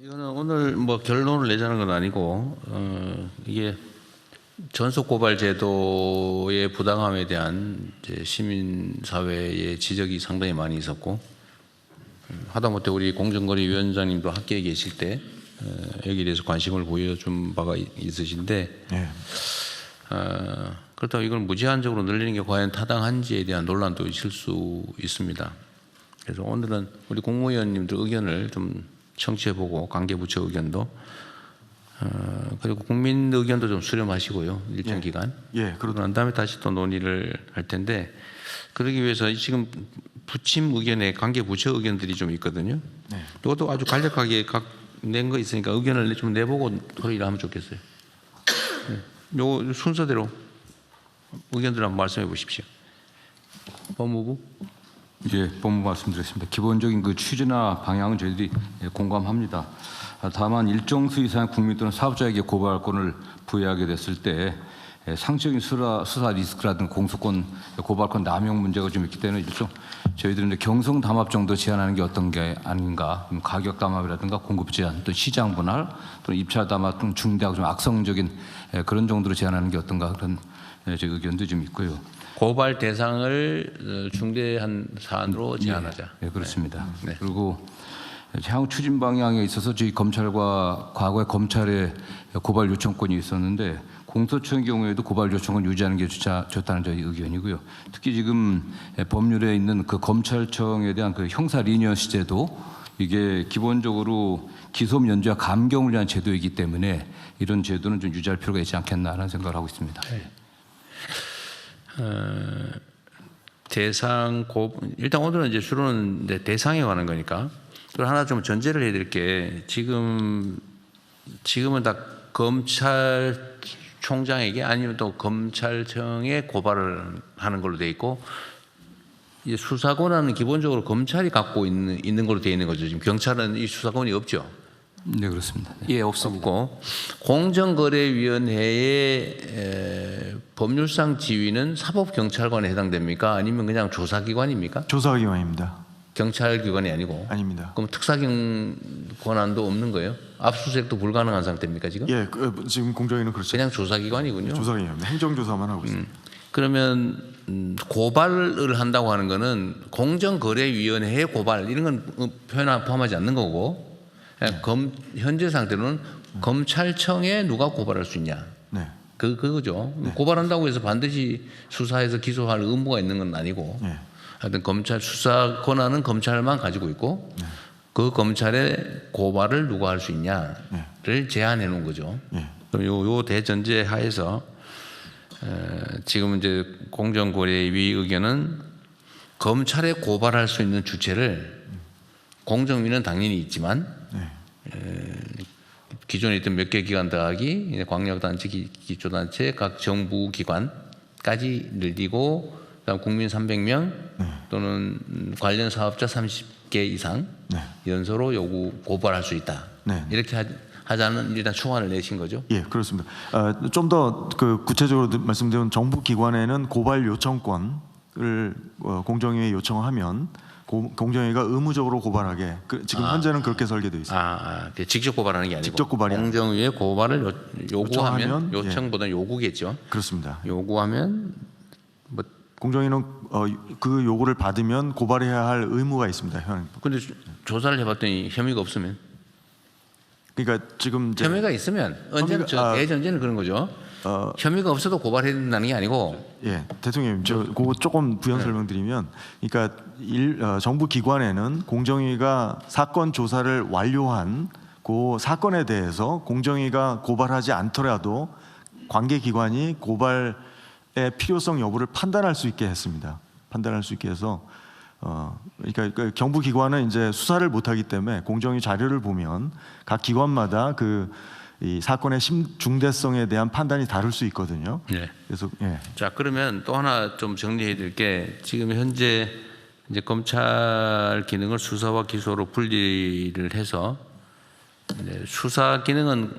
이거는 오늘 뭐 결론을 내자는 건 아니고 이게 전속 고발 제도의 부당함에 대한 이제 시민 사회의 지적이 상당히 많이 있었고 하다못해 우리 공정거래 위원장님도 학계에 계실 때 여기에 대해서 관심을 보여준 바가 있으신데 네. 그렇다고 이걸 무제한적으로 늘리는 게 과연 타당한지에 대한 논란도 있을 수 있습니다. 그래서 오늘은 우리 국무위원님들 의견을 좀 청취해보고 관계부처 의견도 그리고 국민 의견도 좀 수렴하시고요. 일정 기간. 예, 그런 다음에 다시 또 논의를 할 텐데 그러기 위해서 지금 부침 의견에 관계부처 의견들이 좀 있거든요. 네. 이것도 아주 간략하게 각 낸 거 있으니까 의견을 좀 내보고 토의를 하면 좋겠어요. 요 순서대로 의견들 한번 말씀해 보십시오. 법무부. 예, 법무 말씀드리겠습니다. 기본적인 그 취지나 방향은 저희들이 공감합니다. 다만 일정 수 이상의 국민 또는 사업자에게 고발권을 부여하게 됐을 때 상식적인 수사 리스크라든가 공소권 고발권 남용 문제가 좀 있기 때문에 저희들은 경성 담합 정도 제한하는 게 어떤 게 아닌가, 가격 담합이라든가 공급 제한, 또 시장 분할, 또 입찰 담합 등 중대하고 좀 악성적인 그런 정도로 제한하는 게 어떤가 그런 제 의견도 좀 있고요. 고발 대상을 중대한 사안으로 제한하자. 네, 그렇습니다. 네. 그리고 향후 추진 방향에 있어서 저희 검찰과 과거에 검찰에 고발 요청권이 있었는데 공소처의 경우에도 고발 요청을 유지하는 게 좋다는 저희 의견이고요. 특히 지금 법률에 있는 그 검찰청에 대한 그 형사 리니어시 제도 이게 기본적으로 기소 면제와 감경을 위한 제도이기 때문에 이런 제도는 좀 유지할 필요가 있지 않겠나 하는 생각을 하고 있습니다. 네. 일단 오늘은 이제 주로는 대상에 관한 거니까. 그리고 하나 좀 전제를 해드릴 게 지금은 다 검찰총장에게 아니면 또 검찰청에 고발을 하는 걸로 돼 있고 이제 수사권은 기본적으로 검찰이 갖고 있는 걸로 돼 있는 거죠. 지금 경찰은 이 수사권이 없죠. 네, 그렇습니다. 예, 없고 공정거래위원회의 법률상 지위는 사법경찰관에 해당됩니까? 아니면 그냥 조사기관입니까? 조사기관입니다. 경찰기관이 아니고? 아닙니다. 그럼 특사경 권한도 없는 거예요? 압수수색도 불가능한 상태입니까 지금? 예, 지금 공정위는 그렇죠. 그냥 조사기관이군요. 조사기관입니다. 행정조사만 하고 있습니다. 그러면 고발을 한다고 하는 거는 공정거래위원회의 고발 이런 건 포함하지 않는 거고 현재 상태로는 검찰청에 누가 고발할 수 있냐? 네. 그거죠. 고발한다고 해서 반드시 수사해서 기소할 의무가 있는 건 아니고 네. 하여튼 검찰 수사 권한은 검찰만 가지고 있고 그 검찰의 고발을 누가 할 수 있냐를 제한해 놓은 거죠. 그럼 요 대전제 하에서 지금 이제 공정거래위 의견은 검찰에 고발할 수 있는 주체를 공정위는 당연히 있지만 기존에 있던 몇 개 기관 더하기 광역단체, 기초단체, 각 정부기관까지 늘리고 그다음 국민 300명 또는 관련 사업자 30개 이상 연소로 고발할 수 있다. 이렇게 하자는 일단 초안을 내신 거죠? 예, 그렇습니다. 좀 더 그 구체적으로 말씀드리면 정부기관에는 고발 요청권을 공정위에 요청하면 공정위가 의무적으로 고발하게 지금 현재는 그렇게 설계되어 있습니다. 직접 고발하는 게 아니고 직접 고발이 공정위에 고발을 요구하면 요청하면, 요청보다는 요구겠죠. 그렇습니다. 요구하면 뭐 공정위는 그 요구를 받으면 고발해야 할 의무가 있습니다. 근데 조사를 해봤더니 혐의가 없으면 그러니까 지금 이제 혐의가 있으면 언제나 대전제는 그런 거죠. 혐의가 없어도 고발해야 된다는 게 아니고. 예, 대통령님, 그거 조금 부연 설명드리면, 그러니까 정부 기관에는 공정위가 사건 조사를 완료한 그 사건에 대해서 공정위가 고발하지 않더라도 관계 기관이 고발의 필요성 여부를 판단할 수 있게 했습니다. 판단할 수 있게 해서. 그러니까 그 정부 기관은 이제 수사를 못하기 때문에 공정위 자료를 보면 각 기관마다 이 사건의 중대성에 대한 판단이 다를 수 있거든요. 네. 그래서 자, 그러면 또 하나 좀 정리해 드릴 게 지금 현재 이제 검찰 기능을 수사와 기소로 분리를 해서 수사 기능은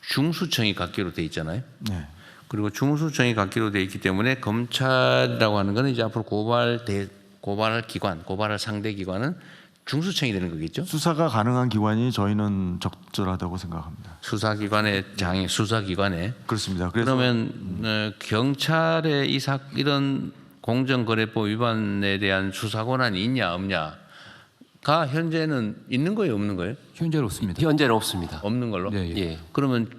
중수청이 갖기로 돼 있잖아요. 네. 그리고 중수청이 갖기로 돼 있기 때문에 검찰이라고 하는 거는 이제 앞으로 고발할 기관, 고발할 상대 기관은 중수청이 되는 거겠죠? 수사가 가능한 기관이 저희는 적절하다고 생각합니다. 수사기관의 장이 수사기관에 그렇습니다. 그래서 그러면 경찰에 이런 공정거래법 위반에 대한 수사 권한이 있냐 없냐가 현재는 있는 거예요, 없는 거예요? 현재는 없습니다. 현재는 없습니다. 없는 걸로. 네, 예. 예. 그러면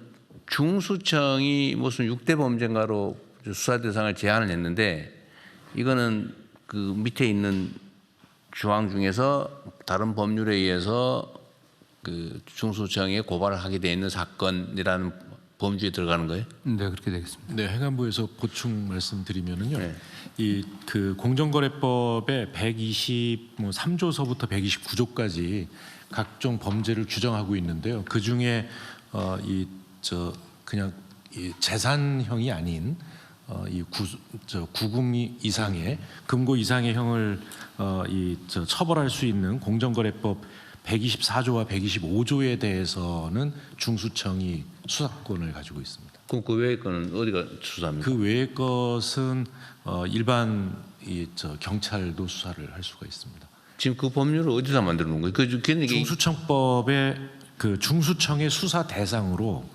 중수청이 무슨 6대 범죄인가로 수사 대상을 제한을 했는데 이거는 그 밑에 있는 조항 중에서 다른 법률에 의해서 그 중수청에 고발을 하게 돼 있는 사건이라는 범주에 들어가는 거예요? 네, 그렇게 되겠습니다. 네, 행안부에서 보충 말씀드리면은요. 네. 이 그 공정거래법의 123조서부터 129조까지 각종 범죄를 규정하고 있는데요. 그 중에 그냥 이 재산형이 아닌 구금 이상의 금고 이상의 형을 처벌할 수 있는 공정거래법 124조와 125조에 대해서는 중수청이 수사권을 가지고 있습니다. 그럼 그 외의 거는 어디가 수사합니까? 그 외의 것은 일반 경찰도 수사를 할 수가 있습니다. 지금 그 법률을 어디다 만들어 놓은 거예요? 걔는 이게 중수청법의 그 중수청의 수사 대상으로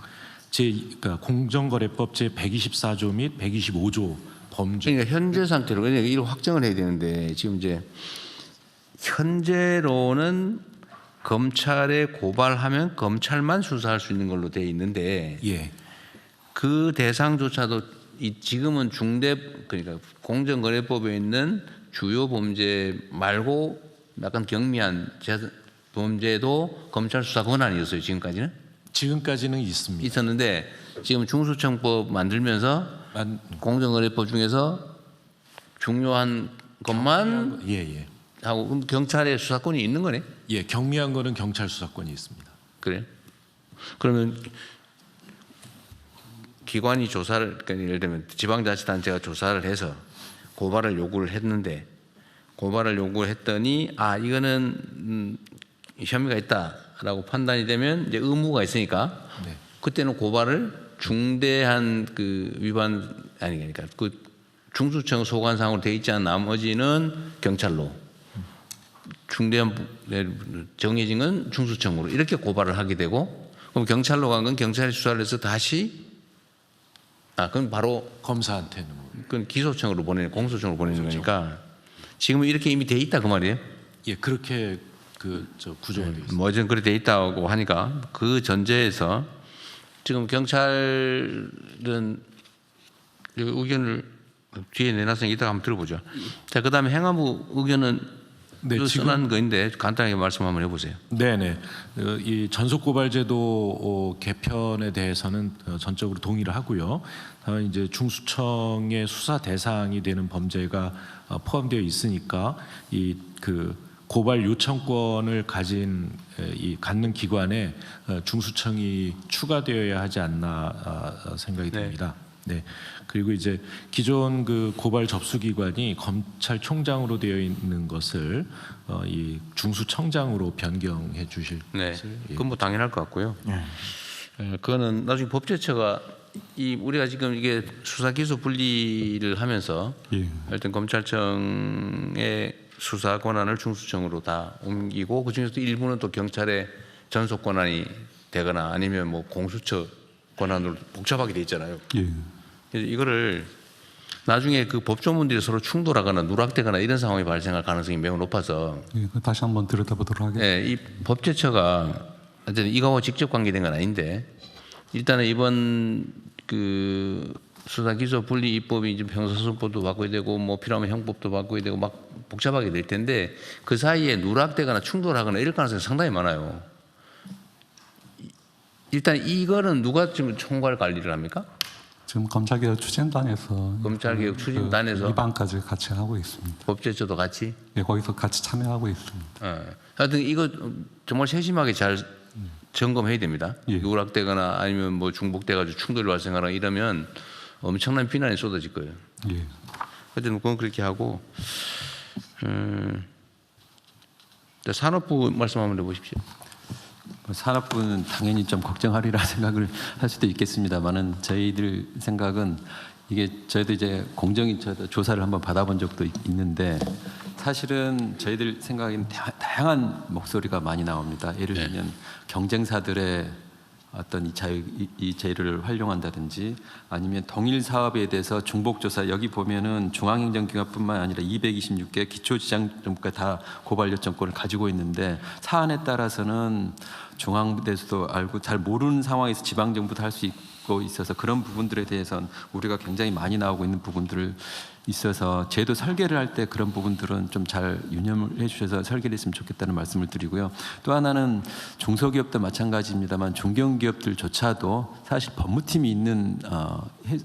그러니까 공정거래법 제 124조 및 125조 범죄. 그러니까 현재 상태로 그러니까 이걸 확정을 해야 되는데 지금 이제 현재로는 검찰에 고발하면 검찰만 수사할 수 있는 걸로 돼 있는데 예. 그 대상조차도 지금은 그러니까 공정거래법에 있는 주요 범죄 말고 약간 경미한 범죄도 검찰 수사 권한이었어요. 지금까지는 있습니다. 있었는데 지금 중수청법 만들면서 공정거래법 중에서 중요한 것만 예. 하고 그럼 경찰의 수사권이 있는 거네? 예, 경미한 거는 경찰 수사권이 있습니다. 그래요? 그러면 기관이 조사를 그러니까 예를 들면 지방자치단체가 조사를 해서 고발을 요구를 했는데 고발을 요구했더니 이거는 혐의가 있다라고 판단이 되면 이제 의무가 있으니까 네. 그때는 고발을 중대한 그 위반 그러니까 그 중수청 소관상으로 돼 있지 않은 나머지는 경찰로 중대한 정해진 건 중수청으로 이렇게 고발을 하게 되고 그럼 경찰로 간 건 경찰이 수사를 해서 다시 그럼 바로 검사한테는 그건 기소청으로 공소청으로 보내는 거니까 지금은 이렇게 이미 돼 있다 그 말이에요? 예, 그렇게 구조가 되어 있습니다. 뭐든 그렇게 돼 있다고 하니까 그 전제에서 지금 경찰은 의견을 뒤에 내놨으니까 이따가 한번 들어보죠. 자, 그다음에 행안부 의견은 네, 써난 거인데 간단하게 말씀 한번 해보세요. 네네. 이 전속고발제도 개편에 대해서는 전적으로 동의를 하고요. 다만 이제 중수청의 수사 대상이 되는 범죄가 포함되어 있으니까 이 그 고발 요청권을 갖는 기관에 중수청이 추가되어야 하지 않나 생각이 듭니다. 네. 그리고 이제 기존 그 고발 접수 기관이 검찰총장으로 되어 있는 것을 이 중수청장으로 변경해 주실 네, 것을 그건 뭐 당연할 것 같고요. 그거는 나중에 법제처가 우리가 지금 이게 수사 기소 분리를 하면서 하여튼 검찰청의 수사 권한을 중수청으로 다 옮기고 그 중에서도 일부는 또 경찰의 전속 권한이 되거나 아니면 뭐 공수처 권한으로 복잡하게 돼 있잖아요. 그래서 이거를 나중에 그 법조문들이 서로 충돌하거나 누락되거나 이런 상황이 발생할 가능성이 매우 높아서 다시 한번 들여다보도록 하겠습니다. 이 법제처가 어쨌든 이거하고 직접 관계된 건 아닌데 일단은 이번 그 수사 기소 분리 입법이 이제 형사소송법도 바꿔야 되고 뭐 필요하면 형법도 바꿔야 되고 막 복잡하게 될 텐데 그 사이에 누락되거나 충돌하거나 이럴 가능성이 상당히 많아요. 일단 이거는 누가 지금 총괄 관리를 합니까? 지금 검찰개혁 추진단에서 검찰개혁 추진단에서 입안까지 같이 하고 있습니다. 법제처도 같이. 거기서 같이 참여하고 있습니다. 하여튼 이거 정말 세심하게 잘 점검해야 됩니다. 예. 누락되거나 아니면 뭐 중복돼가지고 충돌이 발생하거나 이러면 엄청난 비난이 쏟아질 거예요. 예. 하여튼 그건 그렇게 하고 산업부 말씀 한번 해보십시오. 산업부는 당연히 좀 걱정하리라 생각을 할 수도 있겠습니다만은 저희들 생각은 이게 저희도 이제 공정위 조사를 한번 받아본 적도 있는데 사실은 저희들 생각에는 다양한 목소리가 많이 나옵니다. 예를 들면 경쟁사들의 어떤 이 자유를 활용한다든지 아니면 동일 사업에 대해서 중복조사 여기 보면은 중앙행정기관뿐만 아니라 226개 기초지방정부가 다 고발 요청권을 가지고 있는데 사안에 따라서는 중앙부에서도 알고 잘 모르는 상황에서 지방정부도 할 수 있고 있어서 그런 부분들에 대해서는 우리가 굉장히 많이 나오고 있는 부분들을 있어서 제도 설계를 할 때 그런 부분들은 좀 잘 유념을 해주셔서 설계를 했으면 좋겠다는 말씀을 드리고요. 또 하나는 중소기업도 마찬가지입니다만 중견기업들조차도 사실 법무팀이 있는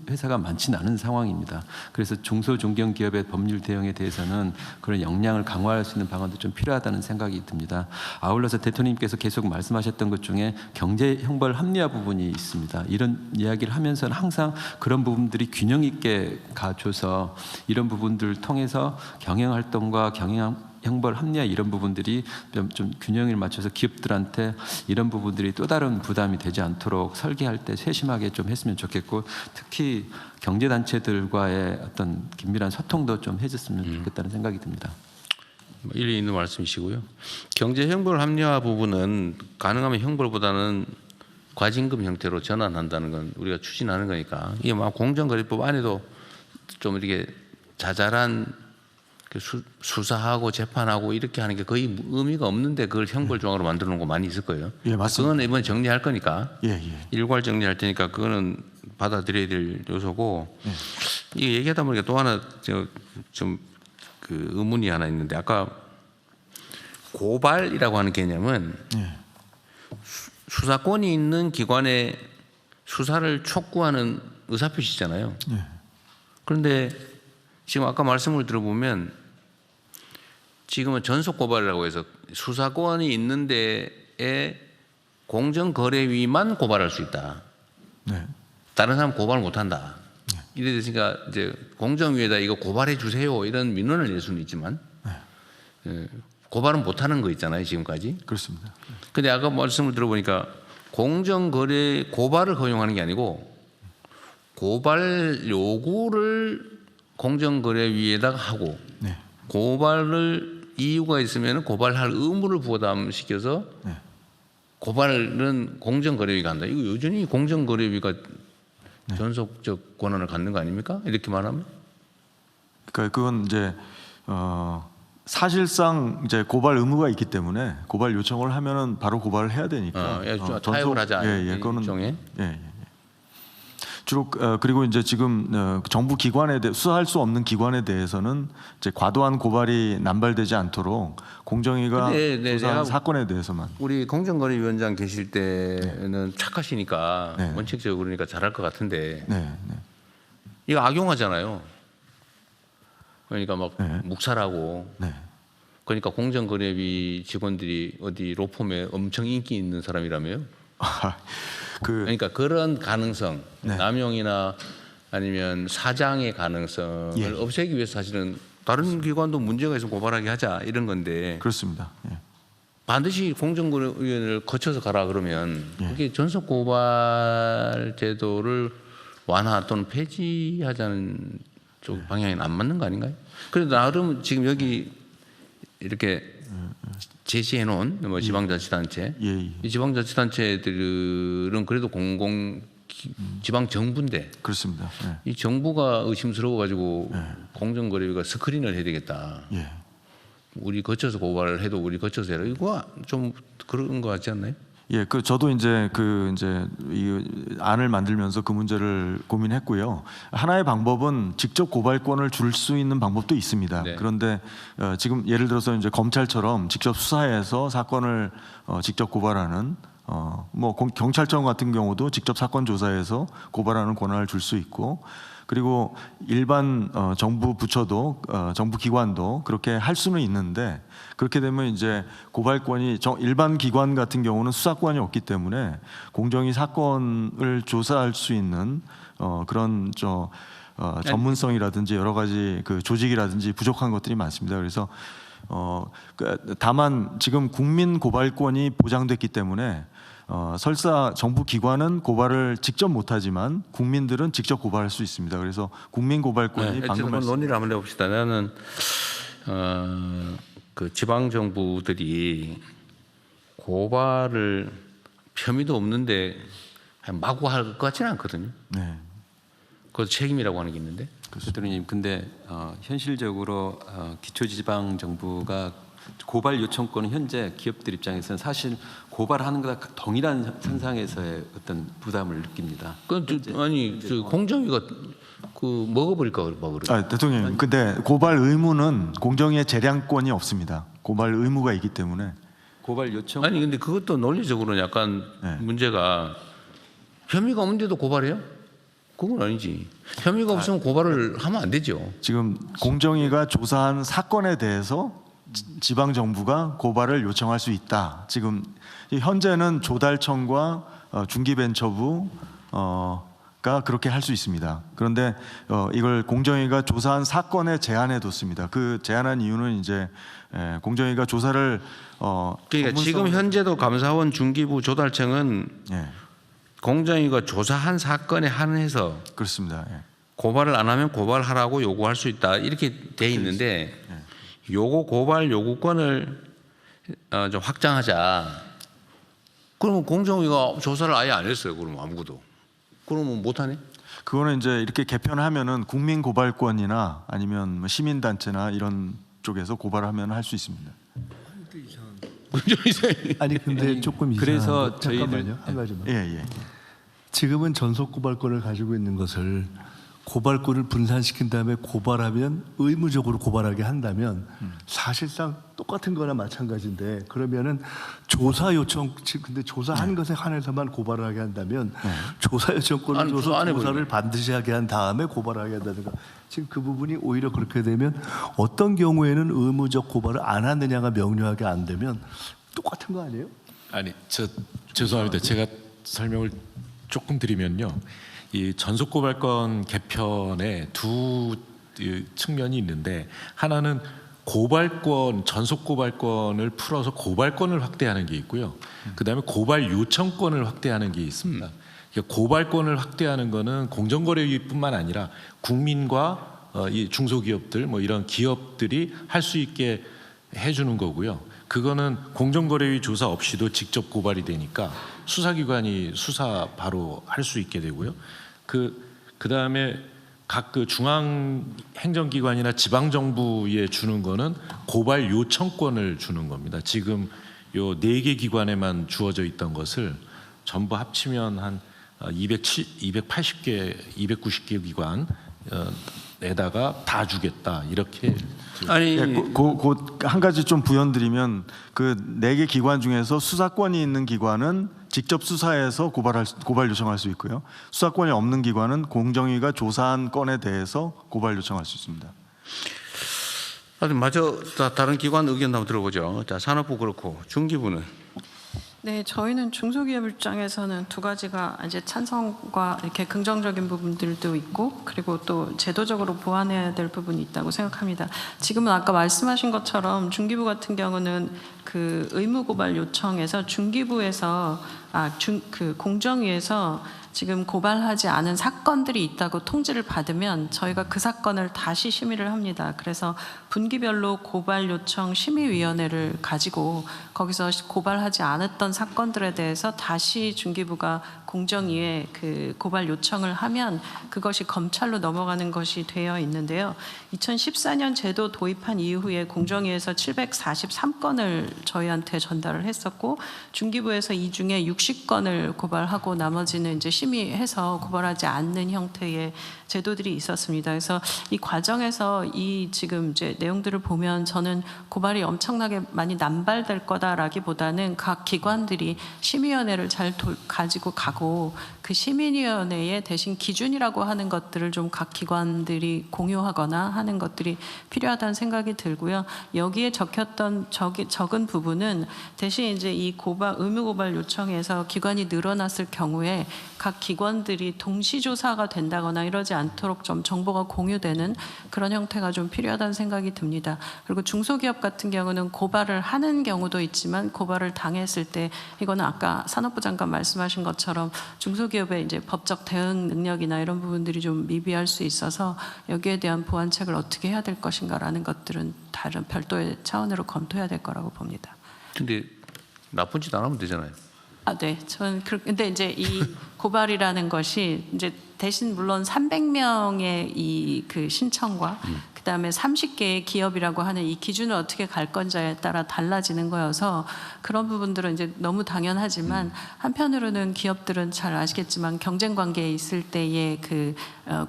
회사가 많지는 않은 상황입니다. 그래서 중소 중견기업의 법률 대응에 대해서는 그런 역량을 강화할 수 있는 방안도 좀 필요하다는 생각이 듭니다. 아울러서 대통령님께서 계속 말씀하셨던 것 중에 경제 형벌 합리화 부분이 있습니다. 이런 이야기를 하면서는 항상 그런 부분들이 균형 있게 가줘서 이런 부분들을 통해서 경영활동과 형벌 합리화 이런 부분들이 좀 균형을 맞춰서 기업들한테 이런 부분들이 또 다른 부담이 되지 않도록 설계할 때 세심하게 좀 했으면 좋겠고 특히 경제단체들과의 어떤 긴밀한 소통도 좀 해줬으면 좋겠다는 생각이 듭니다. 일리 있는 말씀이시고요. 경제 형벌 합리화 부분은 가능하면 형벌보다는 과징금 형태로 전환한다는 건 우리가 추진하는 거니까 이게 막 공정거래법 안에도 좀 이렇게 자잘한 수사하고 재판하고 이렇게 하는 게 거의 의미가 없는데 그걸 형벌 조항으로 만들어 놓은 거 많이 있을 거예요. 예, 맞습니다. 그건 이번에 정리할 거니까 예. 일괄 정리할 테니까 그거는 받아들여야 될 요소고 이거 얘기하다 보니까 또 하나 좀 그 의문이 하나 있는데 아까 고발이라고 하는 개념은 수사권이 있는 기관의 수사를 촉구하는 의사표시잖아요. 그런데 지금 아까 말씀을 들어보면 지금은 전속 고발이라고 해서 수사권이 있는 데에 공정거래위만 고발할 수 있다. 다른 사람 고발 못한다. 이래서 이제 공정위에다 이거 고발해 주세요 이런 민원을 낼 수는 있지만 고발은 못하는 거 있잖아요 지금까지. 그렇습니다. 근데 아까 말씀을 들어보니까 공정거래 고발을 허용하는 게 아니고 고발 요구를 공정거래위에다가 하고 고발을 이유가 있으면 고발할 의무를 부담시켜서 고발은 공정거래위가 한다. 이거 여전히 공정거래위가 전속적 권한을 갖는 거 아닙니까? 이렇게 말하면? 그러니까 그건 이제 사실상 이제 고발 의무가 있기 때문에 고발 요청을 하면은 바로 고발을 해야 되니까. 타협을 하자. 그거는 일종의. 주로 그리고 이제 지금 정부 기관에 대해 수사할 수 없는 기관에 대해서는 이제 과도한 고발이 남발되지 않도록 공정위가 조사한 사건에 대해서만. 우리 공정거래위원장 계실 때는 착하시니까 원칙적으로 그러니까 잘할 것 같은데 이거 악용하잖아요. 그러니까 막 묵살하고. 그러니까 공정거래위 직원들이 어디 로펌에 엄청 인기 있는 사람이라며요. 그러니까 그런 가능성, 남용이나 아니면 사장의 가능성을 없애기 위해서 사실은 다른 기관도 문제가 있으면 고발하게 하자 이런 건데. 그렇습니다. 반드시 공정거래위원회를 거쳐서 가라 그러면 그게 전속 고발 제도를 완화 또는 폐지하자는 쪽 방향이 안 맞는 거 아닌가요? 그래도 나름 지금 여기 이렇게 제시해 놓은 뭐 지방자치단체, 이 지방자치단체들은 그래도 지방정부인데 그렇습니다. 이 정부가 의심스러워 가지고 공정거래위가 스크린을 해야 되겠다. 우리 거쳐서 고발을 해도 우리 거쳐서 해라. 이거 좀 그런 거 같지 않나요? 저도 이제 이 안을 만들면서 그 문제를 고민했고요. 하나의 방법은 직접 고발권을 줄 수 있는 방법도 있습니다. 그런데 지금 예를 들어서 이제 검찰처럼 직접 수사해서 사건을 직접 고발하는 뭐 경찰청 같은 경우도 직접 사건 조사해서 고발하는 권한을 줄 수 있고. 그리고 일반 정부 부처도 정부 기관도 그렇게 할 수는 있는데 그렇게 되면 이제 고발권이 일반 기관 같은 경우는 수사권이 없기 때문에 공정위 사건을 조사할 수 있는 그런 전문성이라든지 여러 가지 그 조직이라든지 부족한 것들이 많습니다. 그래서 다만 지금 국민 고발권이 보장됐기 때문에 설사 정부 기관은 고발을 직접 못하지만 국민들은 직접 고발할 수 있습니다. 그래서 국민 고발권이 방금 논의를 한번 해봅시다. 나는 그 지방 정부들이 고발을 혐의도 없는데 마구 할 것 같지는 않거든요. 네. 그것도 책임이라고 하는 게 있는데. 대통령님, 근데 현실적으로 기초지방 정부가 고발 요청권은 현재 기업들 입장에서는 사실 고발하는 것과 동일한 선상에서의 어떤 부담을 느낍니다. 아니 공정위가 그 먹어버릴까 봐 그래. 대통령님, 근데 고발 의무는 공정위의 재량권이 없습니다. 고발 의무가 있기 때문에. 고발 요청 아니 근데 그것도 논리적으로는 약간 문제가 혐의가 없는데도 고발해요? 그건 아니지. 혐의가 없으면 고발을 하면 안 되죠. 지금 공정위가 조사한 사건에 대해서 지방 정부가 고발을 요청할 수 있다. 지금 현재는 조달청과 중기벤처부가 그렇게 할 수 있습니다. 그런데 이걸 공정위가 조사한 사건에 제한해 뒀습니다. 그 제한한 이유는 이제 공정위가 조사를 그러니까 지금 현재도 감사원, 중기부, 조달청은 공정위가 조사한 사건에 한해서 그렇습니다. 고발을 안 하면 고발하라고 요구할 수 있다 이렇게 돼 있는데 요거 고발 요구권을 좀 확장하자. 그러면 공정위가 조사를 아예 안 했어요. 그러면 아무것도. 그러면 못 하네. 그거는 이제 이렇게 개편하면은 국민 고발권이나 아니면 뭐 시민 단체나 이런 쪽에서 고발하면 할 수 있습니다. 아니 근데 조금 이상한 그래서 거, 잠깐만요. 한 가지만. 예. 지금은 전속 고발권을 가지고 있는 것을 고발권을 분산시킨 다음에 고발하면 의무적으로 고발하게 한다면 사실상 똑같은 거나 마찬가지인데, 그러면은 조사 요청, 근데 조사한 것에 한해서만 고발을 하게 한다면 조사 요청권을 줘서 조사를 반드시 하게 한 다음에 고발하게 한다든가, 지금 그 부분이 오히려 그렇게 되면 어떤 경우에는 의무적 고발을 안 하느냐가 명료하게 안 되면 똑같은 거 아니에요? 아니, 죄송합니다. 제가 설명을 조금 드리면요. 이 전속고발권 개편에 두 측면이 있는데, 하나는 고발권, 전속고발권을 풀어서 고발권을 확대하는 게 있고요. 그다음에 고발 요청권을 확대하는 게 있습니다. 그러니까 고발권을 확대하는 거는 공정거래위뿐만 아니라 국민과 이 중소기업들 뭐 이런 기업들이 할 수 있게 해주는 거고요. 그거는 공정거래위 조사 없이도 직접 고발이 되니까 수사기관이 수사 바로 할 수 있게 되고요. 그다음에 각 그 중앙 행정기관이나 지방 정부에 주는 거는 고발 요청권을 주는 겁니다. 지금 요 4개 기관에만 주어져 있던 것을 전부 합치면 한 280개, 290개 기관에다가 다 주겠다 이렇게. 아니 한 가지 좀 부연드리면, 그 4개 기관 중에서 수사권이 있는 기관은 직접 수사해서 고발 요청할 수 있고요. 수사권이 없는 기관은 공정위가 조사한 건에 대해서 고발 요청할 수 있습니다. 마저 다른 기관 의견 한번 들어보죠. 자, 산업부 그렇고 중기부는. 네, 저희는 중소기업 입장에서는 두 가지가 이제 찬성과 이렇게 긍정적인 부분들도 있고, 그리고 또 제도적으로 보완해야 될 부분이 있다고 생각합니다. 지금은 아까 말씀하신 것처럼 중기부 같은 경우는 그 의무 고발 요청에서 중기부에서 그 공정위에서 지금 고발하지 않은 사건들이 있다고 통지를 받으면 저희가 그 사건을 다시 심의를 합니다. 그래서 분기별로 고발 요청 심의위원회를 가지고 거기서 고발하지 않았던 사건들에 대해서 다시 중기부가 공정위에 그 고발 요청을 하면 그것이 검찰로 넘어가는 것이 되어 있는데요. 2014년 제도 도입한 이후에 공정위에서 743건을 저희한테 전달을 했었고, 중기부에서 이 중에 60건을 고발하고 나머지는 이제 심의해서 고발하지 않는 형태의 제도들이 있었습니다. 그래서 이 과정에서 이 지금 이제 내용들을 보면 저는 고발이 엄청나게 많이 남발될 거다라기보다는 각 기관들이 심의위원회를 잘 가지고 가고 그 심의위원회에 대신 기준이라고 하는 것들을 좀 각 기관들이 공유하거나 하는 것들이 필요하다는 생각이 들고요. 여기에 적혔던 적은 부분은 대신 이제 이 의무 고발 요청에서 기관이 늘어났을 경우에 각 기관들이 동시 조사가 된다거나 이러지 않도록 좀 정보가 공유되는 그런 형태가 좀 필요하다는 생각이 듭니다. 그리고 중소기업 같은 경우는 고발을 하는 경우도 있지만 고발을 당했을 때 이거는 아까 산업부 장관 말씀하신 것처럼 중소기업의 이제 법적 대응 능력이나 이런 부분들이 좀 미비할 수 있어서 여기에 대한 보완책을 어떻게 해야 될 것인가라는 것들은 다른 별도의 차원으로 검토해야 될 거라고 봅니다. 근데 나쁜 짓 안 하면 되잖아요. 네, 저는 근데 이제 이 고발이라는 것이 이제 대신 물론 300명의 이 그 신청과 그다음에 30개의 기업이라고 하는 이 기준을 어떻게 갈 건지에 따라 달라지는 거여서 그런 부분들은 이제 너무 당연하지만 한편으로는 기업들은 잘 아시겠지만 경쟁 관계에 있을 때의 그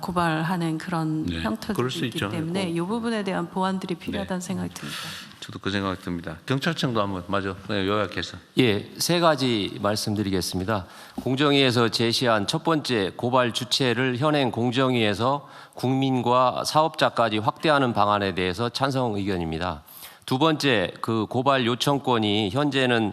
고발하는 그런 그럴 형태들이 수 있기 있죠. 때문에 이 부분에 대한 보완들이 필요하다는 네. 생각이 듭니다. 저도 그 생각이 듭니다. 경찰청도 한번 맞아. 네, 요약해서. 예, 세 가지 말씀드리겠습니다. 공정위에서 제시한 첫 번째 고발 주체를 현행 공정위에서 국민과 사업자까지 확대하는 방안에 대해서 찬성 의견입니다. 두 번째, 그 고발 요청권이 현재는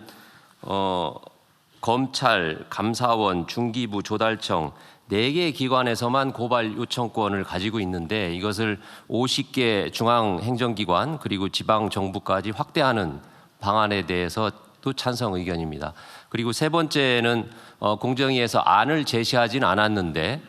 검찰, 감사원, 중기부, 조달청 4개 기관에서만 고발 요청권을 가지고 있는데 이것을 50개 중앙행정기관 그리고 지방정부까지 확대하는 방안에 대해서 또 찬성 의견입니다. 그리고 세 번째는 공정위에서 안을 제시하진 않았는데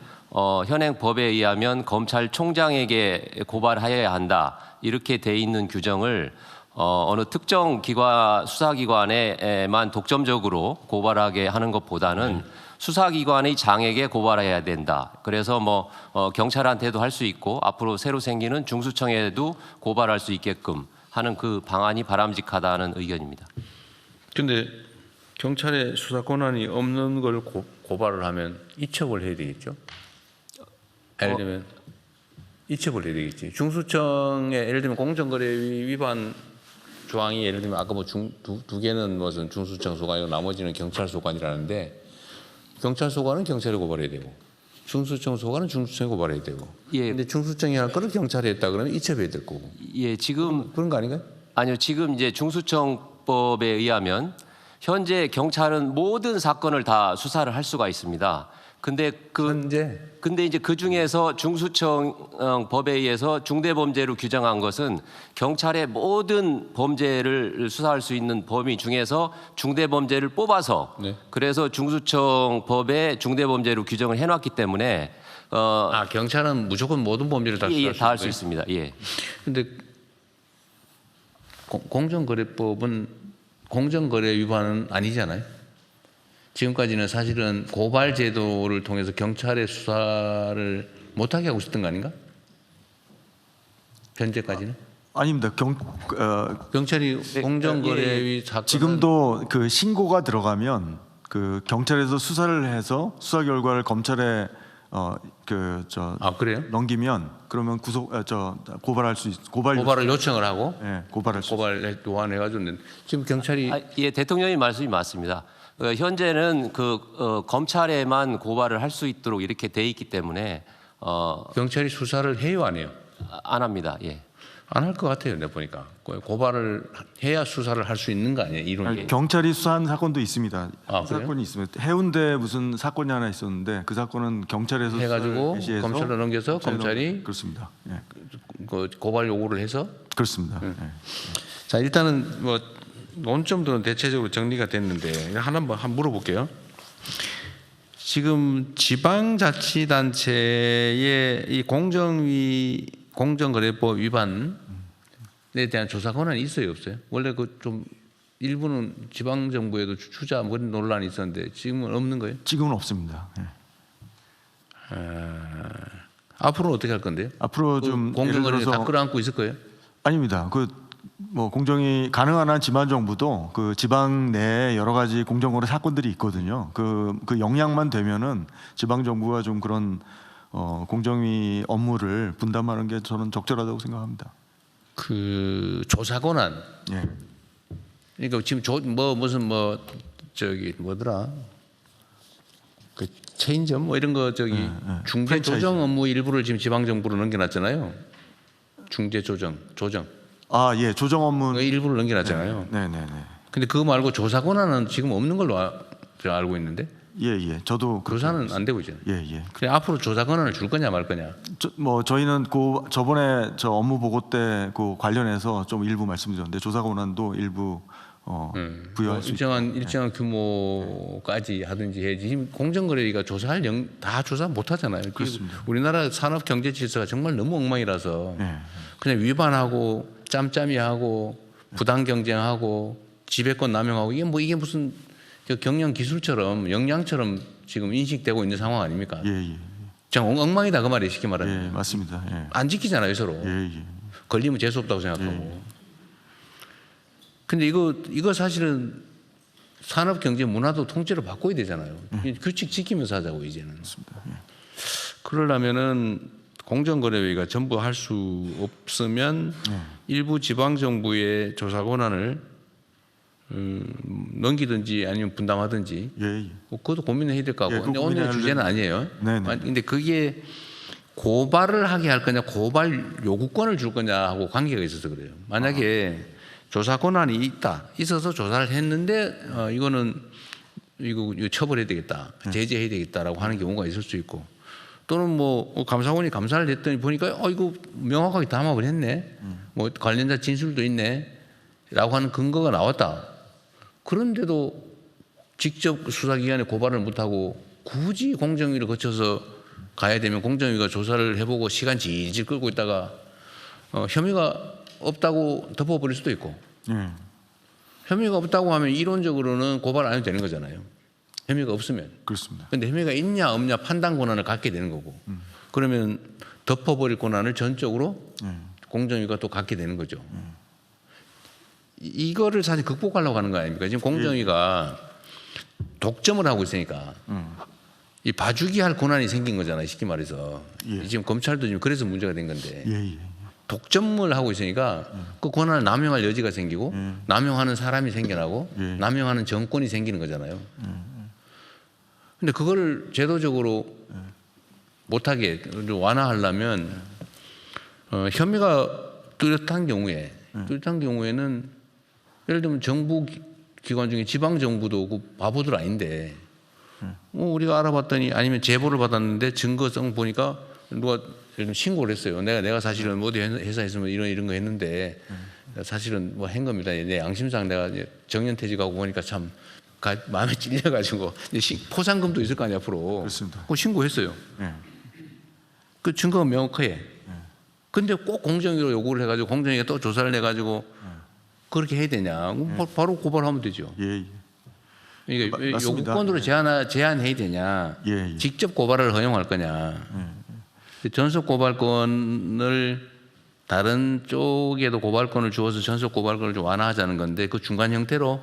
현행 법에 의하면 검찰총장에게 고발하여야 한다 이렇게 돼 있는 규정을 어느 특정 기관 수사기관에만 독점적으로 고발하게 하는 것보다는 수사기관의 장에게 고발해야 된다. 그래서 뭐 경찰한테도 할 수 있고 앞으로 새로 생기는 중수청에도 고발할 수 있게끔 하는 그 방안이 바람직하다는 의견입니다. 근데 경찰에 수사 권한이 없는 걸 고발을 하면 이첩을 해야 되겠죠? 예를 들면 이첩을 해야 되겠지. 중수청에 예를 들면 공정거래 위반 조항이 예를 들면 아까 뭐 두 개는 무슨 중수청 소관이고 나머지는 경찰 소관이라는데 경찰 소관은 경찰에 고발해야 되고 중수청 소관은 중수청에 고발해야 되고. 예. 근데 중수청이 할 거를 경찰에 했다 그러면 이첩해야 될 거고. 예, 지금 그런 거 아닌가요? 아니요, 지금 이제 중수청법에 의하면 현재 경찰은 모든 사건을 다 수사를 할 수가 있습니다. 근데 이제 그 중에서 중수청 법에 의해서 중대범죄로 규정한 것은 경찰의 모든 범죄를 수사할 수 있는 범위 중에서 중대범죄를 뽑아서 네. 그래서 중수청 법에 중대범죄로 규정을 해놨기 때문에 경찰은 무조건 모든 범죄를 다 다 할 수 있어요? 있습니다. 예. 근데 공정거래법은 공정거래 위반은 아니잖아요. 지금까지는 사실은 고발 제도를 통해서 경찰의 수사를 못하게 하고 있었던 거 아닌가? 현재까지는? 아닙니다. 경찰이 공정거래 사건 지금도 그 신고가 들어가면 그 경찰에서 수사를 해서 수사 결과를 검찰에 그래요? 넘기면 그러면 고발할 수 고발을 요청을 하고 고발할 수 고발 요한해가지고 지금 경찰이 예, 대통령님 말씀이 맞습니다. 현재는 검찰에만 고발을 할 수 있도록 이렇게 돼 있기 때문에 경찰이 수사를 해요, 안 해요? 안 합니다. 예. 안 할 것 같아요, 내가 보니까. 고발을 해야 수사를 할 수 있는 거 아니에요, 이론이? 경찰이 수사한 사건도 있습니다. 그래요? 사건이 있습니다. 해운대 무슨 사건이 하나 있었는데 그 사건은 경찰에서 해가지고 수사를 검찰로 넘겨서 검찰이 그렇습니다. 예. 고발 요구를 해서 그렇습니다. 예. 자, 일단은 뭐 논점들은 대체적으로 정리가 됐는데 한번 물어볼게요. 지금 지방자치단체의 이 공정거래법 위반에 대한 조사 권한이 있어요, 없어요? 원래 그 좀 일부는 지방정부에도 추자 그런 논란이 있었는데 지금은 없는 거예요? 지금은 없습니다. 예. 앞으로는 어떻게 할 건데요? 앞으로 좀 공정거래 다 끌어안고 있을 거예요? 아닙니다. 뭐 공정이 가능한 한 지방 정부도 그 지방 내에 여러 가지 공정거래 사건들이 있거든요. 그 역량만 되면은 지방 정부가 좀 그런 공정위 업무를 분담하는 게 저는 적절하다고 생각합니다. 그 조사 권한. 예. 그러니까 지금 뭐더라? 그 체인점 뭐 이런 거 중재 조정 업무 일부를 지금 지방 정부로 넘겨놨잖아요. 중재 조정. 예, 조정 업무 일부를 넘겨놨잖아요. 네. 근데 그거 말고 조사 권한은 지금 없는 걸로 제가 알고 있는데. 예. 저도 조사는 안 되고 있잖아요. 예. 그래 앞으로 조사 권한을 줄 거냐 말 거냐. 저희는 저번에 업무 보고 때 관련해서 좀 일부 말씀드렸는데 조사 권한도 일부 부여할 수 일정한 규모까지 하든지 해야지. 지금 공정거래위가 다 조사 못 하잖아요. 그렇습니다. 우리나라 산업 경제 질서가 정말 너무 엉망이라서 그냥 위반하고 짬짬이하고 부당 경쟁하고 지배권 남용하고 이게 무슨 경영 기술처럼 역량처럼 지금 인식되고 있는 상황 아닙니까? 예. 정 엉망이다 그 말이에요. 쉽게 말하면. 예, 맞습니다. 예. 안 지키잖아요 서로. 예. 걸리면 재수 없다고 생각하고. 근데 이거 사실은 산업 경제 문화도 통째로 바꿔야 되잖아요. 규칙 지키면서 하자고 이제는. 맞습니다. 그러려면은 공정거래위가 전부 할 수 없으면 일부 지방 정부의 조사 권한을 넘기든지 아니면 분담하든지. 예. 뭐 그것도 고민해야 될 것 같고. 예, 근데 그거 오늘 고민해야 주제는 아니에요. 네네. 근데 그게 고발을 하게 할 거냐, 고발 요구권을 줄 거냐 하고 관계가 있어서 그래요. 만약에 조사 권한이 있어서 조사를 했는데 이거 처벌해야 되겠다, 제재해야 되겠다라고 하는 경우가 있을 수 있고, 또는 뭐 감사원이 감사를 했더니 보니까 이거 명확하게 담합을 했네, 뭐 관련자 진술도 있네라고 하는 근거가 나왔다. 그런데도 직접 수사기관에 고발을 못하고 굳이 공정위를 거쳐서 가야 되면 공정위가 조사를 해보고 시간 질질 끌고 있다가 혐의가 없다고 덮어버릴 수도 있고, 혐의가 없다고 하면 이론적으로는 고발 안 해도 되는 거잖아요. 혐의가 없으면. 그렇습니다. 그런데 혐의가 있냐 없냐 판단 권한을 갖게 되는 거고, 그러면 덮어버릴 권한을 전적으로 공정위가 또 갖게 되는 거죠. 이거를 사실 극복하려고 하는 거 아닙니까? 지금 공정위가 독점을 하고 있으니까 이 봐주기 할 권한이 생긴 거잖아요. 쉽게 말해서. 지금 검찰도 지금 그래서 문제가 된 건데. 독점을 하고 있으니까 그 권한을 남용할 여지가 생기고 남용하는 사람이 생겨나고 남용하는 정권이 생기는 거잖아요. 근데 그걸 제도적으로 못하게 완화하려면 혐의가 뚜렷한 경우에는 예를 들면 정부 기관 중에 지방 정부도 그 바보들 아닌데 우리가 알아봤더니 아니면 제보를 받았는데 증거성 보니까 누가 신고를 했어요. 내가 사실은 어디 회사에서 이런 거 했는데 사실은 뭐 한 겁니다. 내 양심상 내가 정년퇴직하고 보니까 참 마음에 찔려가지고 포상금도 있을 거 아니야 앞으로. 그렇습니다. 그거 신고했어요. 그 증거가 명확해. 근데 꼭 공정위로 요구를 해가지고 공정위가 또 조사를 해가지고 그렇게 해야 되냐? 바로 고발하면 되죠. 그러니까 요구권으로 제한해야 되냐? 직접 고발을 허용할 거냐? 전속 고발권을 다른 쪽에도 고발권을 주어서 전속 고발권을 좀 완화하자는 건데 그 중간 형태로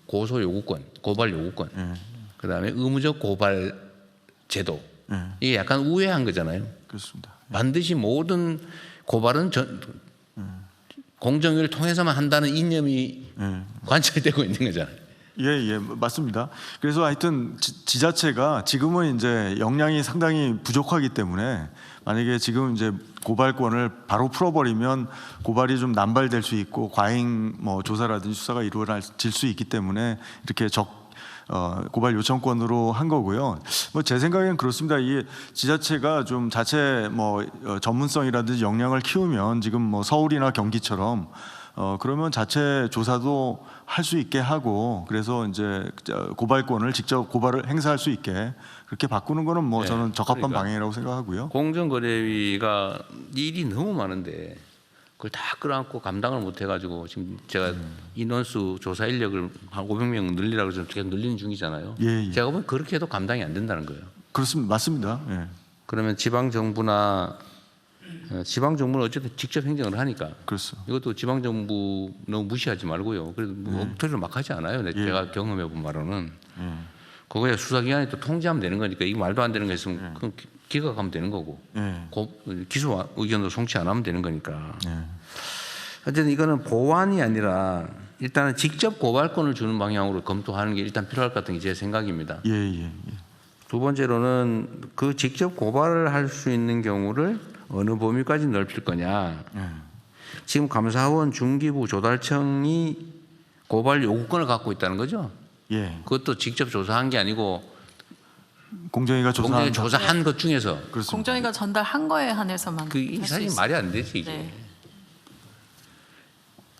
고소 요구권, 고발 요구권, 그다음에 의무적 고발 제도 이게 약간 우회한 거잖아요. 그렇습니다. 반드시 모든 고발은 공정위를 통해서만 한다는 이념이 관철되고 있는 거잖아요. 예, 맞습니다. 그래서 하여튼 지자체가 지금은 이제 역량이 상당히 부족하기 때문에 만약에 지금 이제 고발권을 바로 풀어버리면 고발이 좀 남발될 수 있고 과잉 뭐 조사라든지 수사가 이루어질 수 있기 때문에 이렇게 고발 요청권으로 한 거고요. 뭐 제 생각엔 그렇습니다. 이 지자체가 좀 자체 뭐 전문성이라든지 역량을 키우면 지금 뭐 서울이나 경기처럼 그러면 자체 조사도 할 수 있게 하고 그래서 이제 고발권을 직접 고발을 행사할 수 있게 그렇게 바꾸는 거는 뭐 저는 적합한 방향이라고 생각하고요. 공정거래위가 일이 너무 많은데 그걸 다 끌어안고 감당을 못 해가지고 지금 제가 인원수 조사 인력을 한 500명 늘리라고 해서 계속 늘리는 중이잖아요. 제가 보면 그렇게 해도 감당이 안 된다는 거예요. 그렇습니다. 맞습니다. 그러면 지방 정부는 어쨌든 직접 행정을 하니까. 그렇죠. 이것도 지방 정부 너무 무시하지 말고요. 그래도 뭐 엉터리로 막 하지 않아요. 제가 경험해 본 바로는. 그거야 수사기관이 또 통제하면 되는 거니까 이거 말도 안 되는 거 있으면 그건 기각하면 되는 거고. 기소 의견도 송치 안 하면 되는 거니까. 어쨌든 이거는 보완이 아니라 일단은 직접 고발권을 주는 방향으로 검토하는 게 일단 필요할 것 같은 게 제 생각입니다. 두 번째로는 그 직접 고발을 할 수 있는 경우를 어느 범위까지 넓힐 거냐. 지금 감사원 중기부 조달청이 고발 요구권을 갖고 있다는 거죠. 그것도 직접 조사한 게 아니고 공정위가 조사한 것 중에서. 그렇습니다. 공정위가 전달한 거에 한해서만. 이 사실 말이 안 되지 이게.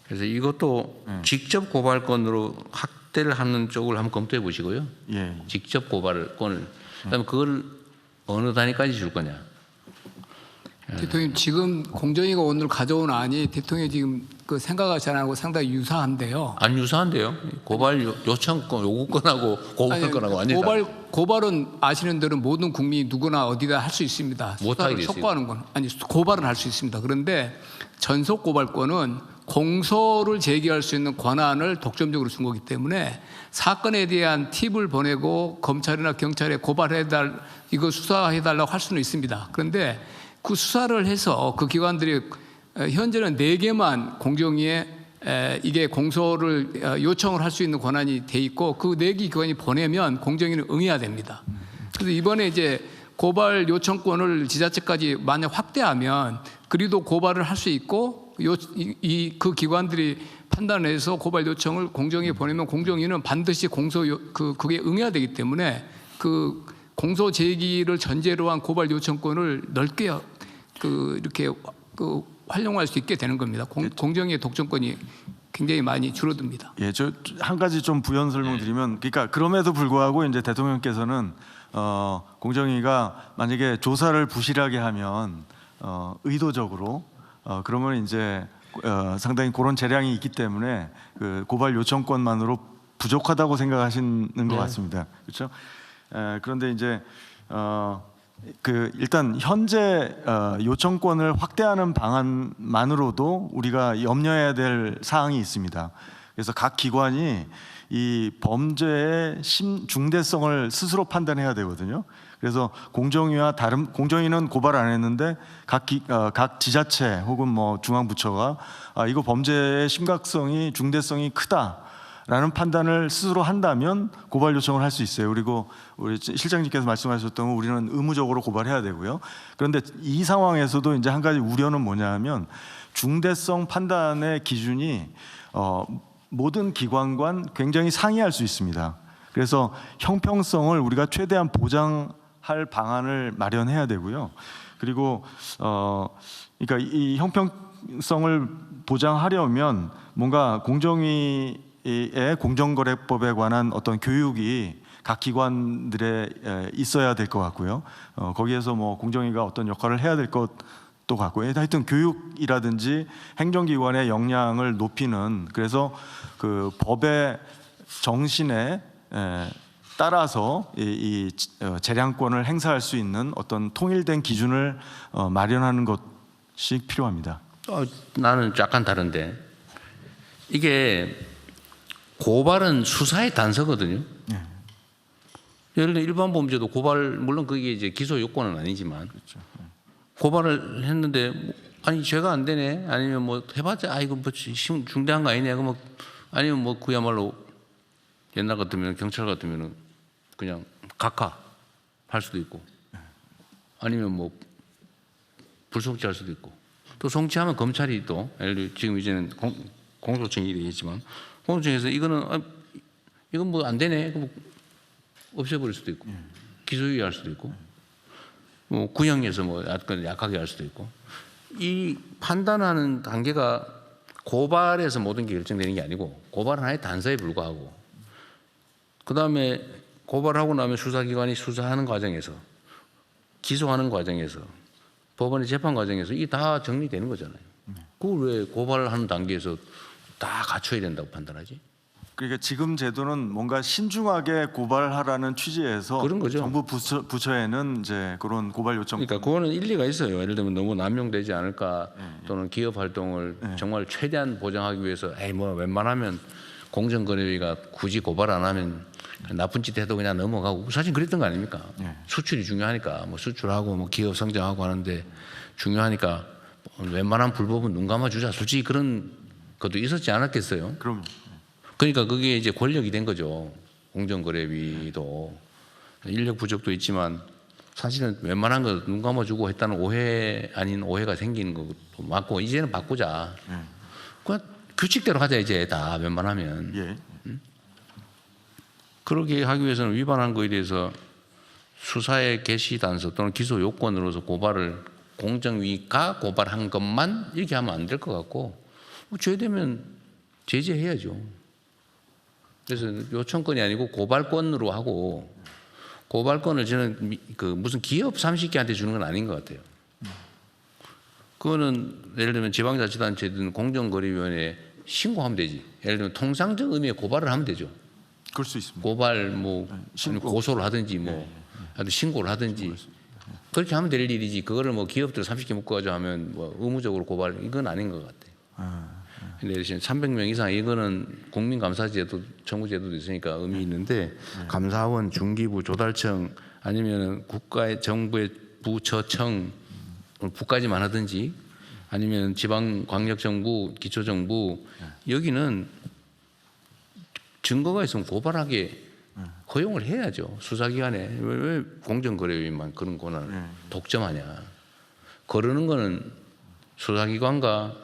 그래서 이것도 직접 고발권으로 확대를 하는 쪽을 한번 검토해 보시고요. 직접 고발권을. 그다음에 그걸 어느 단위까지 줄 거냐. 대통령 지금 공정위가 오늘 가져온 안이 대통령이 지금 그 생각하지 않고 상당히 유사한데요. 안 유사한데요. 고발 요청권 요구권하고 고발권하고 완전히 다르- 고발은 아시는 대로 모든 국민이 누구나 어디다 할 수 있습니다. 못하게 수사를 돼 있어요. 촉구하는 건 아니 고발은 할 수 있습니다. 그런데 전속 고발권은 공소를 제기할 수 있는 권한을 독점적으로 준 거기 때문에 사건에 대한 팁을 보내고 검찰이나 경찰에 이거 수사해달라고 할 수는 있습니다. 그런데 그 수사를 해서 그 기관들이 현재는 4개만 공정위에 이게 공소를 요청을 할 수 있는 권한이 돼 있고 그 4개 기관이 보내면 공정위는 응해야 됩니다. 그래서 이번에 이제 고발 요청권을 지자체까지 만약 확대하면 그리도 고발을 할 수 있고 그 기관들이 판단해서 고발 요청을 공정위에 보내면 공정위는 반드시 그게 응해야 되기 때문에 그 공소 제기를 전제로 한 고발 요청권을 넓게 이렇게 활용할 수 있게 되는 겁니다. 공정위의 독점권이 굉장히 많이 줄어듭니다. 예, 저 한 가지 좀 부연 설명드리면, 그러니까 그럼에도 불구하고 이제 대통령께서는 공정위가 만약에 조사를 부실하게 하면 의도적으로 그러면 이제 상당히 그런 재량이 있기 때문에 그 고발 요청권만으로 부족하다고 생각하시는 것 같습니다. 그렇죠? 그런데 이제 일단 현재 요청권을 확대하는 방안만으로도 우리가 염려해야 될 사항이 있습니다. 그래서 각 기관이 이 범죄의 중대성을 스스로 판단해야 되거든요. 그래서 공정위는 고발 안 했는데 각 지자체 혹은 뭐 중앙부처가 이거 범죄의 심각성이 중대성이 크다라는 판단을 스스로 한다면 고발 요청을 할 수 있어요. 그리고 우리 실장님께서 말씀하셨던 건 우리는 의무적으로 고발해야 되고요. 그런데 이 상황에서도 이제 한 가지 우려는 뭐냐면 중대성 판단의 기준이 모든 기관과 굉장히 상이할 수 있습니다. 그래서 형평성을 우리가 최대한 보장할 방안을 마련해야 되고요. 그리고 그러니까 이 형평성을 보장하려면 뭔가 공정위의 공정거래법에 관한 어떤 교육이 각 기관들에 있어야 될 것 같고요. 거기에서 뭐 공정위가 어떤 역할을 해야 될 것도 같고요. 하여튼 교육이라든지 행정기관의 역량을 높이는, 그래서 그 법의 정신에 따라서 이 재량권을 행사할 수 있는 어떤 통일된 기준을 마련하는 것이 필요합니다. 나는 약간 다른데, 이게 고발은 수사의 단서거든요. 네. 예를 들어 일반 범죄도 고발, 물론 그게 이제 기소 요건은 아니지만, 그렇죠. 고발을 했는데 아니 죄가 안 되네, 아니면 뭐 해봤자 이거 뭐 중대한 거 아니네, 뭐 아니면 뭐 그야말로 옛날 같으면 경찰 같으면은 그냥 각하 할 수도 있고, 아니면 뭐 불송치할 수도 있고, 또 송치하면 검찰이 또 예를 들어 지금 이제는 공소청이 되겠지만 공소청에서 이건 뭐 안 되네, 뭐 없애버릴 수도 있고, 기소유예할 수도 있고, 뭐 구형해서 뭐 약하게 할 수도 있고. 이 판단하는 단계가 고발에서 모든 게 결정되는 게 아니고, 고발은 하나의 단서에 불과하고, 그 다음에 고발하고 나면 수사기관이 수사하는 과정에서, 기소하는 과정에서, 법원의 재판 과정에서 이게 다 정리되는 거잖아요. 그걸 왜 고발하는 단계에서 다 갖춰야 된다고 판단하지? 그러니까 지금 제도는 뭔가 신중하게 고발하라는 취지에서 그런 거죠. 정부 부처에는 이제 그런 고발 요청. 그러니까 그거는 일리가 있어요. 예를 들면 너무 남용되지 않을까, 또는 기업 활동을 정말 최대한 보장하기 위해서 뭐 웬만하면 공정거래위가 굳이 고발 안 하면 나쁜 짓 해도 그냥 넘어가고, 사실 그랬던 거 아닙니까? 수출이 중요하니까 뭐 수출하고 뭐 기업 성장하고 하는데 중요하니까 웬만한 불법은 눈 감아주자, 솔직히 그런 것도 있었지 않았겠어요? 그럼요. 그러니까 그게 이제 권력이 된 거죠. 공정거래위도 인력 부족도 있지만 사실은 웬만한 거 눈 감아주고 했다는 오해 아닌 오해가 생기는 것도 맞고, 이제는 바꾸자. 그냥 규칙대로 하자 이제 다 웬만하면. 예. 그렇게 하기 위해서는 위반한 거에 대해서 수사의 개시 단서 또는 기소 요건으로서 고발을 공정위가 고발한 것만 이렇게 하면 안 될 것 같고, 뭐 죄되면 제재해야죠. 그래서 요청권이 아니고 고발권으로 하고, 고발권을 저는 무슨 기업 30개한테 주는 건 아닌 것 같아요. 그거는 예를 들면 지방자치단체든 공정거래위원회에 신고하면 되지. 예를 들면 통상적 의미의 고발을 하면 되죠. 그럴 수 있습니다. 고발 뭐 아니면 고소를 하든지 뭐 하여튼 신고를 하든지 그렇게 하면 될 일이지. 그거를 뭐 기업들 30개 묶어가지고 하면 뭐 의무적으로 고발 이건 아닌 것 같아요. 근데 지금 300명 이상 이거는 국민감사제도 청구제도도 있으니까 의미 있는데 감사원, 중기부, 조달청 아니면 국가의 정부의 부처청 부까지만 하든지 아니면 지방광역정부, 기초정부 여기는 증거가 있으면 고발하게 허용을 해야죠. 수사기관에 왜 공정거래위만 그런 권한을 독점하냐. 거르는 거는 수사기관과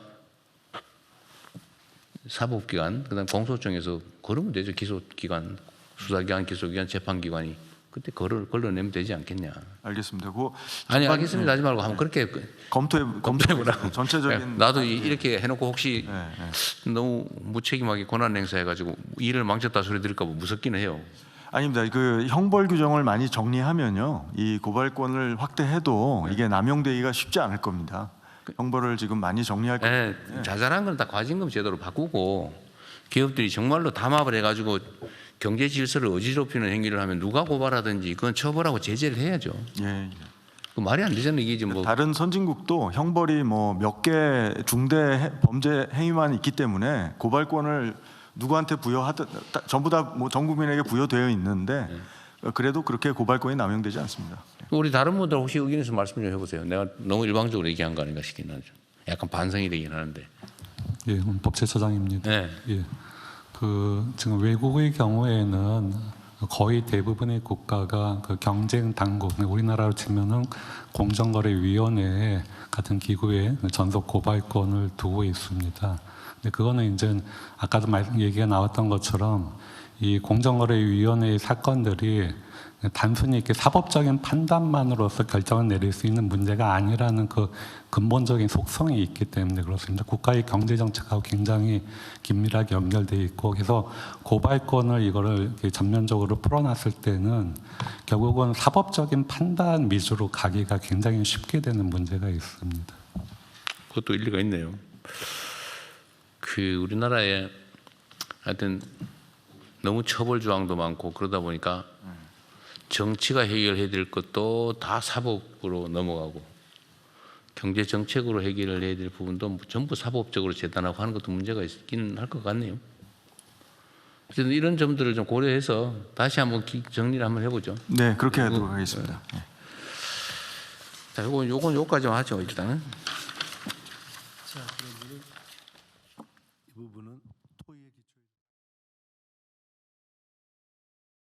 사법기관, 그다음 공소청에서 거르면 되죠. 기소기관, 수사기관, 기소기관, 재판기관이 그때 걸러내면 되지 않겠냐. 알겠습니다. 아니 알겠습니다 하지 말고 한번 그렇게 검토해보라고. 전체적인 나도 이렇게 해놓고 혹시 너무 무책임하게 권한 행사해가지고 일을 망쳤다 소리 들을까 봐 무섭기는 해요. 아닙니다. 그 형벌 규정을 많이 정리하면요, 이 고발권을 확대해도 이게 남용되기가 쉽지 않을 겁니다. 형벌을 지금 많이 정리할 겁니다. 자잘한 건 다 과징금 제도로 바꾸고 기업들이 정말로 담합을 해가지고 경제 질서를 어지럽히는 행위를 하면 누가 고발하든지 그건 처벌하고 제재를 해야죠. 예. 그 말이 안 되잖아요. 이게 뭐 다른 선진국도 형벌이 뭐 몇 개 중대 범죄 행위만 있기 때문에 고발권을 누구한테 부여하든 전부 다 뭐 전 국민에게 부여되어 있는데 그래도 그렇게 고발권이 남용되지 않습니다. 우리 다른 분들 혹시 의견 있으면 말씀 좀 해보세요. 내가 너무 일방적으로 얘기한 거 아닌가 싶긴 하죠. 약간 반성이 되긴 하는데. 예, 법제처장입니다. 네. 예, 그 지금 외국의 경우에는 거의 대부분의 국가가 그 경쟁 당국, 우리나라로 치면은 공정거래위원회 같은 기구에 전속 고발권을 두고 있습니다. 근데 그거는 이제 아까도 얘기가 나왔던 것처럼 이 공정거래위원회의 사건들이 단순히 이렇게 사법적인 판단만으로서 결정을 내릴 수 있는 문제가 아니라는 그 근본적인 속성이 있기 때문에 그렇습니다. 국가의 경제 정책하고 굉장히 긴밀하게 연결돼 있고, 그래서 고발권을 이거를 이렇게 전면적으로 풀어놨을 때는 결국은 사법적인 판단 위주로 가기가 굉장히 쉽게 되는 문제가 있습니다. 그것도 일리가 있네요. 그 우리나라에 하여튼 너무 처벌 조항도 많고 그러다 보니까 정치가 해결해야 될 것도 다 사법으로 넘어가고 경제 정책으로 해결을 해야 될 부분도 전부 사법적으로 재단하고 하는 것도 문제가 있긴 할 것 같네요. 어쨌든 이런 점들을 좀 고려해서 다시 한번 정리를 한번 해보죠. 네, 그렇게 하도록 하겠습니다. 자, 요건 요까지만 하죠 일단은.